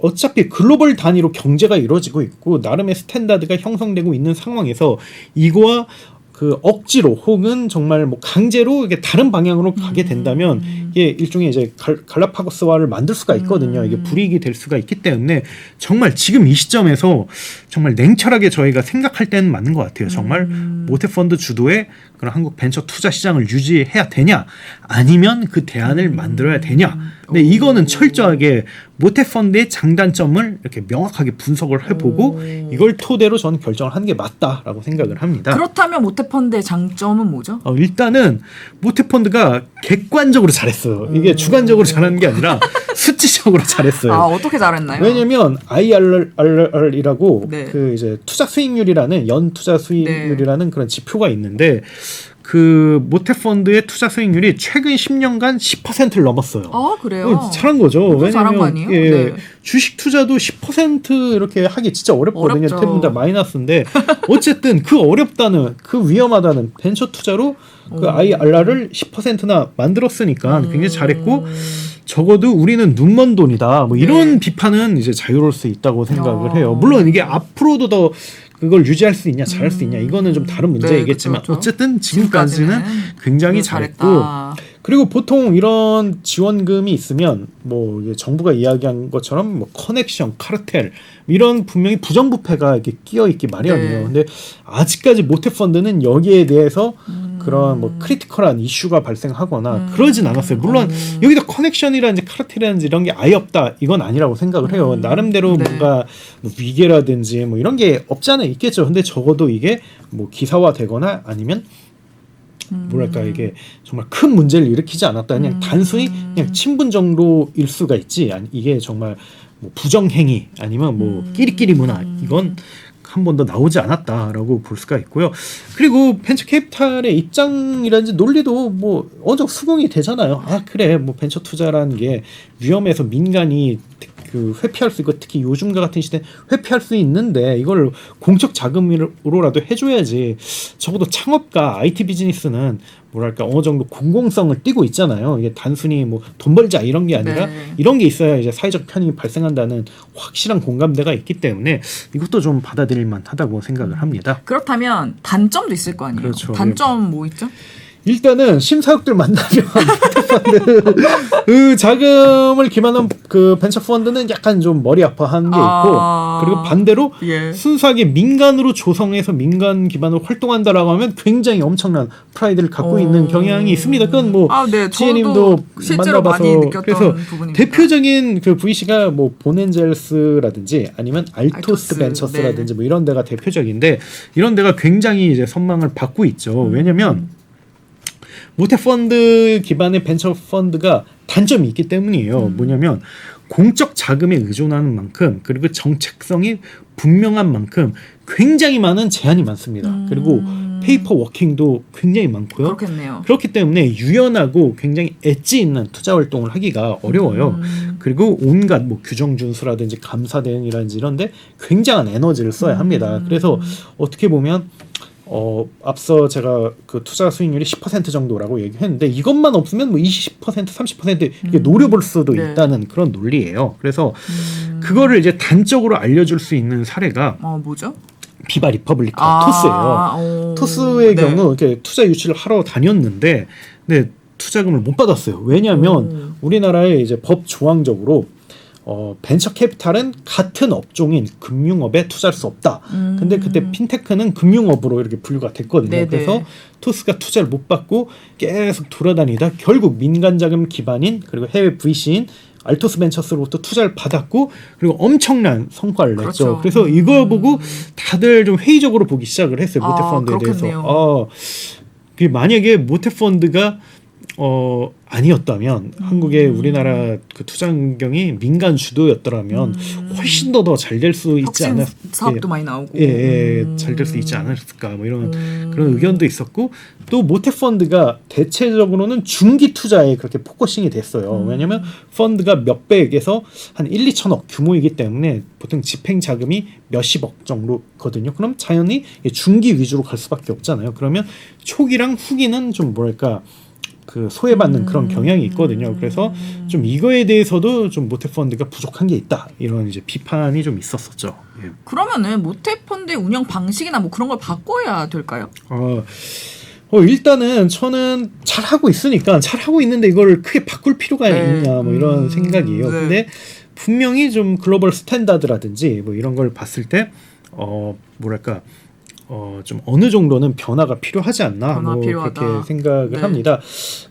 어차피 글로벌 단위로 경제가 이루어지고 있고 나름의 스탠다드가 형성되고 있는 상황에서 이거와 그 억지로 혹은 정말 뭐 강제로 이게 다른 방향으로 가게 된다면 이게 일종의 이제 갈라파고스화를 만들 수가 있거든요. 이게 불이익이 될 수가 있기 때문에 정말 지금 이 시점에서 정말 냉철하게 저희가 생각할 때는 맞는 것 같아요. 정말 모태펀드 주도의 그런 한국 벤처 투자 시장을 유지해야 되냐 아니면 그 대안을 만들어야 되냐. 근데 이거는 철저하게 모태펀드의 장단점을 이렇게 명확하게 분석을 해보고 이걸 토대로 저는 결정을 하는 게 맞다라고 생각을 합니다. 그렇다면 모태펀드의 장점은 뭐죠? 일단은 모태펀드가 객관적으로 잘했어요. 이게 주관적으로 잘하는 게 아니라 수치적으로 잘했어요. 어떻게 잘했나요? 왜냐면 IRR이라고 네. 그 이제 투자 수익률이라는 연 투자 수익률이라는 그런 지표가 있는데 그 모태펀드의 투자 수익률이 최근 10년간 10%를 넘었어요. 그래요? 잘한 거죠. 엄청 잘한 거 아니에요? 네. 주식 투자도 10% 이렇게 하기 진짜 어렵거든요. 어렵죠. 대부분 다 마이너스인데 어쨌든 그 어렵다는 그 위험하다는 벤처 투자로 그 IRR을 10%나 만들었으니까 굉장히 잘했고 적어도 우리는 눈먼 돈이다. 뭐 이런 비판은 이제 자유로울 수 있다고 생각을 해요. 물론 이게 앞으로도 더 그걸 유지할 수 있냐, 잘할 수 있냐, 이거는 좀 다른 문제이겠지만 그쵸. 어쨌든 지금까지는 굉장히 잘했고, 그리고 보통 이런 지원금이 있으면 뭐 이게 정부가 이야기한 것처럼 뭐 커넥션, 카르텔 이런 분명히 부정부패가 이렇게 끼어 있기 마련이에요. 근데 아직까지 모태펀드는 여기에 대해서 그런 뭐 크리티컬한 이슈가 발생하거나 그러진 않았어요. 물론 여기다 커넥션이라든지 카르텔이라든지 이런 게 아예 없다 이건 아니라고 생각을 해요. 나름대로 뭔가 뭐 위계라든지 뭐 이런 게 없지 않아 있겠죠. 근데 적어도 이게 뭐 기사화되거나 아니면 뭐랄까 이게 정말 큰 문제를 일으키지 않았다. 그냥 단순히 그냥 친분 정도일 수가 있지. 아니, 이게 정말 뭐 부정행위 아니면 뭐 끼리끼리 문화 이건 한 번도 나오지 않았다라고 볼 수가 있고요. 그리고 벤처 캐피탈의 입장이라든지 논리도 뭐 어느 정도 수긍이 되잖아요. 아 그래 뭐 벤처 투자라는 게 위험해서 민간이 그 회피할 수 있고 특히 요즘과 같은 시대 회피할 수 있는데 이걸 공적 자금으로라도 해줘야지. 적어도 창업가 IT 비즈니스는 뭐랄까 어느 정도 공공성을 띠고 있잖아요. 이게 단순히 뭐 돈 벌자 이런 게 아니라 이런 게 있어야 이제 사회적 편익이 발생한다는 확실한 공감대가 있기 때문에 이것도 좀 받아들일 만하다고 생각을 합니다. 그렇다면 단점도 있을 거 아니에요. 그렇죠. 단점 뭐 있죠? 일단은 심사역들 만나면 펀드 그 자금을 기반한 그 벤처 펀드는 약간 좀 머리 아파하는 게 있고 그리고 반대로 순수하게 민간으로 조성해서 민간 기반으로 활동한다라고 하면 굉장히 엄청난 프라이드를 갖고 있는 경향이 있습니다. 그건 뭐 지혜님도 실제로 만나봐서 많이 느꼈던 그래서 부분입니다. 대표적인 그 VC가 뭐 보넨젤스라든지 아니면 알토스 벤처스라든지 뭐 이런 데가 대표적인데 이런 데가 굉장히 이제 선망을 받고 있죠. 왜냐면 모태펀드 기반의 벤처 펀드가 단점이 있기 때문이에요. 뭐냐면 공적 자금에 의존하는 만큼 그리고 정책성이 분명한 만큼 굉장히 많은 제한이 많습니다. 그리고 페이퍼 워킹도 굉장히 많고요. 그렇겠네요. 그렇기 때문에 유연하고 굉장히 엣지 있는 투자 활동을 하기가 어려워요. 그리고 온갖 뭐 규정 준수라든지 감사 대응이라든지 이런데 굉장한 에너지를 써야 합니다. 그래서 어떻게 보면 앞서 제가 그 투자 수익률이 10% 정도라고 얘기했는데 이것만 없으면 뭐 20%, 30% 이게 노려볼 수도 있다는 그런 논리예요. 그래서 그거를 이제 단적으로 알려줄 수 있는 사례가 뭐죠? 비바 리퍼블리카 토스예요. 토스의 경우 이렇게 투자 유치를 하러 다녔는데 근데 투자금을 못 받았어요. 왜냐하면 우리나라의 이제 법 조항적으로 벤처 캐피탈은 같은 업종인 금융업에 투자할 수 없다. 근데 그때 핀테크는 금융업으로 이렇게 분류가 됐거든요. 네네. 그래서 토스가 투자를 못 받고 계속 돌아다니다 결국 민간 자금 기반인 그리고 해외 VC인 알토스 벤처스로부터 투자를 받았고 그리고 엄청난 성과를 냈죠. 그래서 이거 보고 다들 좀 회의적으로 보기 시작을 했어요. 모태펀드에 대해서. 그 만약에 모태펀드가 아니었다면 한국의 우리나라 그 투자 환경이 민간 주도였더라면 훨씬 더 잘 될 수 있지 않았을까. 사업도 많이 나오고. 잘 될 수 있지 않았을까. 뭐 이런 그런 의견도 있었고 또 모태펀드가 대체적으로는 중기 투자에 그렇게 포커싱이 됐어요. 왜냐하면 펀드가 몇백에서 한 1, 2천억 규모이기 때문에 보통 집행 자금이 몇십억 정도거든요. 그럼 자연히 중기 위주로 갈 수밖에 없잖아요. 그러면 초기랑 후기는 좀 뭐랄까 그 소외받는 그런 경향이 있거든요. 그래서 좀 이거에 대해서도 좀 모태펀드가 부족한 게 있다. 이런 이제 비판이 좀 있었었죠. 예. 그러면은 모태펀드의 운영 방식이나 뭐 그런 걸 바꿔야 될까요? 일단은 저는 잘 하고 있으니까 잘 하고 있는데 이걸 크게 바꿀 필요가 있냐 뭐 이런 생각이에요. 근데 분명히 좀 글로벌 스탠다드라든지 뭐 이런 걸 봤을 때 뭐랄까 좀 어느 정도는 변화가 필요하지 않나 뭐 필요하다. 그렇게 생각을 합니다.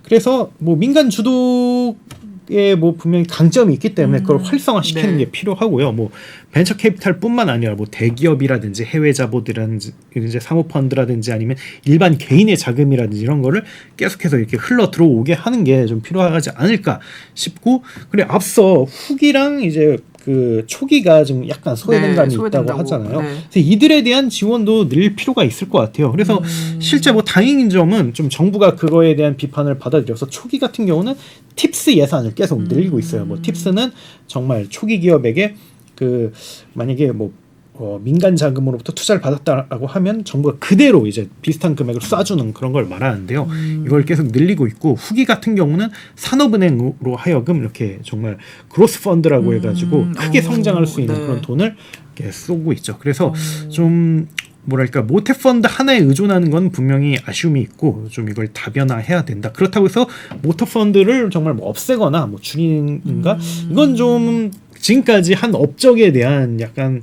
그래서 뭐 민간 주도의 뭐 분명히 강점이 있기 때문에 그걸 활성화시키는 게 필요하고요. 뭐 벤처 캐피탈뿐만 아니라 뭐 대기업이라든지 해외 자본이라든지 이제 사모펀드라든지 아니면 일반 개인의 자금이라든지 이런 거를 계속해서 이렇게 흘러 들어오게 하는 게 좀 필요하지 않을까 싶고 그래 앞서 후기랑 이제 그 초기가 좀 약간 소외된 감이 있다고 하잖아요. 그래서 이들에 대한 지원도 늘 필요가 있을 것 같아요. 그래서 실제 뭐 다행인 점은 좀 정부가 그거에 대한 비판을 받아들여서 초기 같은 경우는 팁스 예산을 계속 늘리고 있어요. 뭐 팁스는 정말 초기 기업에게 그 만약에 뭐 민간 자금으로부터 투자를 받았다라고 하면 정부가 그대로 이제 비슷한 금액을 쏴주는 그런 걸 말하는데요. 이걸 계속 늘리고 있고 후기 같은 경우는 산업은행으로 하여금 이렇게 정말 그로스 펀드라고 해가지고 크게 성장할 수 있는 네. 그런 돈을 이렇게 쏘고 있죠. 그래서 좀 뭐랄까 모태펀드 하나에 의존하는 건 분명히 아쉬움이 있고 좀 이걸 다변화해야 된다. 그렇다고 해서 모태펀드를 정말 뭐 없애거나 뭐 줄이는가 이건 좀 지금까지 한 업적에 대한 약간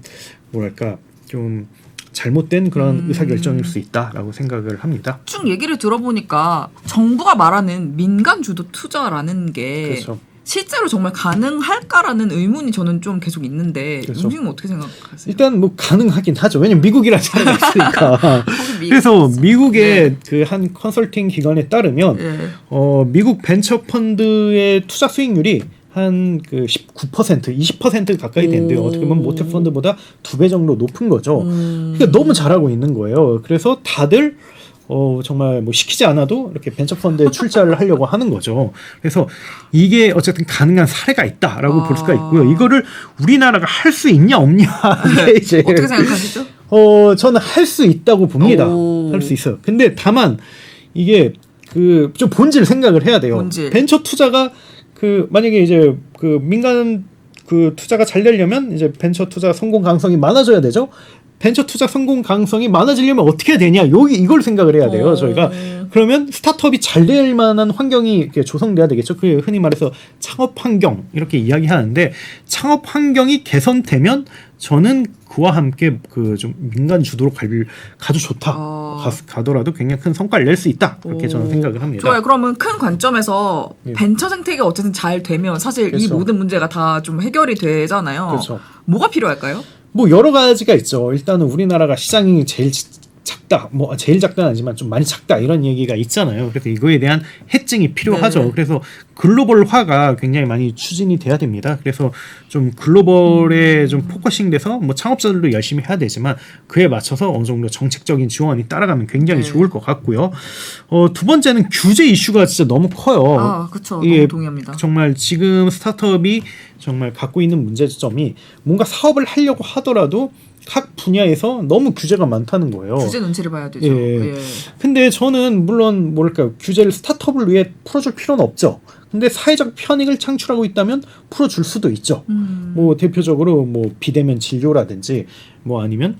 뭐랄까 좀 잘못된 그런 의사결정일 수 있다라고 생각을 합니다. 쭉 얘기를 들어보니까 정부가 말하는 민간 주도 투자라는 게 그렇죠. 실제로 정말 가능할까라는 의문이 저는 좀 계속 있는데 그렇죠. 윤중님 어떻게 생각하세요? 일단 뭐 가능하긴 하죠. 왜냐면 미국이라는 나라가 있으니까. 거기 그래서 미국의 네. 그 한 컨설팅 기관에 따르면 네. 미국 벤처 펀드의 투자 수익률이 한 그 19%, 20% 가까이 된대요. 어떻게 보면 모태 펀드보다 2배 정도 높은 거죠. 그러니까 너무 잘하고 있는 거예요. 그래서 다들 정말 뭐 시키지 않아도 이렇게 벤처 펀드에 출자를 하려고 하는 거죠. 그래서 이게 어쨌든 가능한 사례가 있다라고 볼 수가 있고요. 이거를 우리나라가 할 수 있냐 없냐 이게 이제 어떻게 생각하시죠? 저는 할 수 있다고 봅니다. 할 수 있어요. 근데 다만 이게 그 좀 본질 생각을 해야 돼요. 본질. 벤처 투자가 그 만약에 이제 그 민간 그 투자가 잘 되려면 이제 벤처 투자 성공 가능성이 많아져야 되죠. 벤처 투자 성공 가능성이 많아지려면 어떻게 해야 되냐? 이걸 생각을 해야 돼요. 저희가 그러면 스타트업이 잘 될 만한 환경이 이렇게 조성돼야 되겠죠. 그 흔히 말해서 창업 환경 이렇게 이야기하는데 창업 환경이 개선되면 저는 그와 함께 그 좀 민간 주도로 가도 좋다. 가더라도 굉장히 큰 성과를 낼 수 있다. 그렇게 저는 생각을 합니다. 좋아요. 그러면 큰 관점에서 예. 벤처 생태계가 어쨌든 잘 되면 사실 이 그렇죠. 모든 문제가 다 좀 해결이 되잖아요. 그렇죠. 뭐가 필요할까요? 뭐 여러 가지가 있죠. 일단은 우리나라가 시장이 제일 작다, 뭐 제일 작다는 아니지만 좀 많이 작다 이런 얘기가 있잖아요. 그래서 이거에 대한 해증이 필요하죠. 네. 그래서 글로벌화가 굉장히 많이 추진이 돼야 됩니다. 그래서 좀 글로벌에 좀 포커싱돼서 뭐 창업자들도 열심히 해야 되지만 그에 맞춰서 어느 정도 정책적인 지원이 따라가면 굉장히 네. 좋을 것 같고요. 두 번째는 규제 이슈가 진짜 너무 커요. 그렇죠. 이게 너무 동의합니다. 정말 지금 스타트업이 정말 갖고 있는 문제점이 뭔가 사업을 하려고 하더라도 각 분야에서 너무 규제가 많다는 거예요. 규제 눈치를 봐야 되죠. 예. 예. 근데 저는 물론 뭐랄까요, 규제를 스타트업을 위해 풀어줄 필요는 없죠. 근데 사회적 편익을 창출하고 있다면 풀어줄 수도 있죠. 뭐 대표적으로 뭐 비대면 진료라든지 뭐 아니면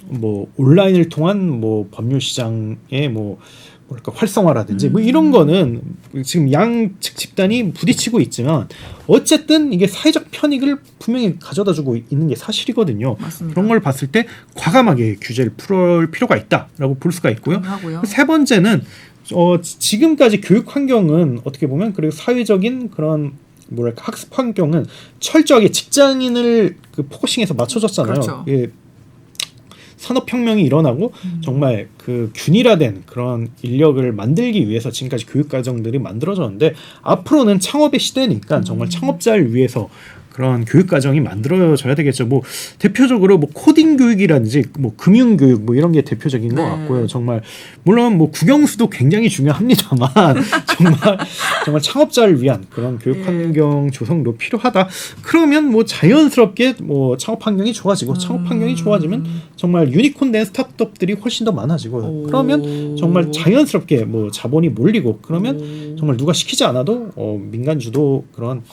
뭐 온라인을 통한 뭐 법률 시장의 뭐 뭐랄까 활성화라든지 뭐 이런 거는 지금 양측 집단이 부딪히고 있지만 어쨌든 이게 사회적 편익을 분명히 가져다주고 있는 게 사실이거든요. 맞습니다. 그런 걸 봤을 때 과감하게 규제를 풀을 필요가 있다라고 볼 수가 있고요. 하고요. 세 번째는 지금까지 교육 환경은 어떻게 보면 그리고 사회적인 그런 뭐랄까 학습 환경은 철저하게 직장인을 그 포커싱해서 맞춰졌잖아요. 그렇죠. 예, 산업혁명이 일어나고 정말 그 균일화된 그런 인력을 만들기 위해서 지금까지 교육과정들이 만들어졌는데 앞으로는 창업의 시대니까 정말 창업자를 위해서 그런 교육과정이 만들어져야 되겠죠. 뭐 대표적으로 뭐 코딩 교육이라든지 뭐 금융 교육 뭐 이런 게 대표적인 것 같고요. 정말 물론 뭐 국영수도 굉장히 중요합니다만 정말 창업자를 위한 그런 교육 환경 조성도 필요하다. 그러면 뭐 자연스럽게 뭐 창업 환경이 좋아지고 창업 환경이 좋아지면 정말 유니콘된 스타트업들이 훨씬 더 많아지고 그러면 정말 자연스럽게 뭐 자본이 몰리고 그러면 정말 누가 시키지 않아도 민간 주도 그런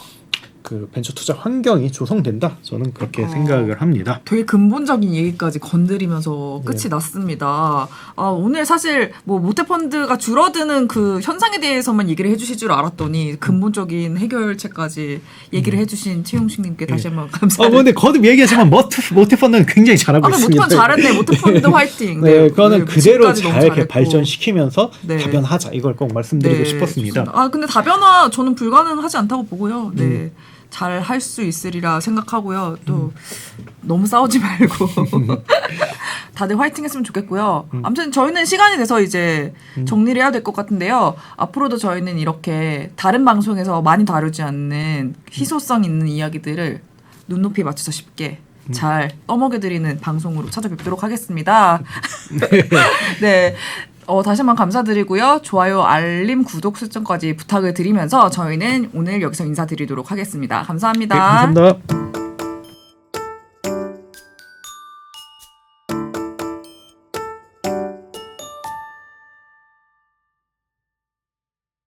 그 벤처 투자 환경이 조성된다. 저는 그렇게 생각을 합니다. 되게 근본적인 얘기까지 건드리면서 끝이 네. 났습니다. 오늘 사실 뭐 모태펀드가 줄어드는 그 현상에 대해서만 얘기를 해주실 줄 알았더니 근본적인 해결책까지 얘기를 해주신 최용식님께 다시 한번 감사드립니다. 근데 거듭 얘기하지만 모태펀드는 굉장히 잘하고 근데 있습니다. 모태펀드 잘했네. 모태펀드 화이팅. 네, 그거는 그대로 지금까지 너무 잘 이렇게 잘했고. 발전시키면서 네. 다변하자 이걸 꼭 말씀드리고 싶었습니다. 좋습니다. 근데 다변화 저는 불가능하지 않다고 보고요. 네. 잘 할 수 있으리라 생각하고요. 또 너무 싸우지 말고 다들 화이팅 했으면 좋겠고요. 아무튼 저희는 시간이 돼서 이제 정리를 해야 될 것 같은데요. 앞으로도 저희는 이렇게 다른 방송에서 많이 다루지 않는 희소성 있는 이야기들을 눈높이에 맞춰서 쉽게 잘 떠먹여드리는 방송으로 찾아뵙도록 하겠습니다. 네. 다시 한번 감사드리고요. 좋아요, 알림, 구독 설정까지 부탁을 드리면서 저희는 오늘 여기서 인사드리도록 하겠습니다. 감사합니다. 네, 감사합니다.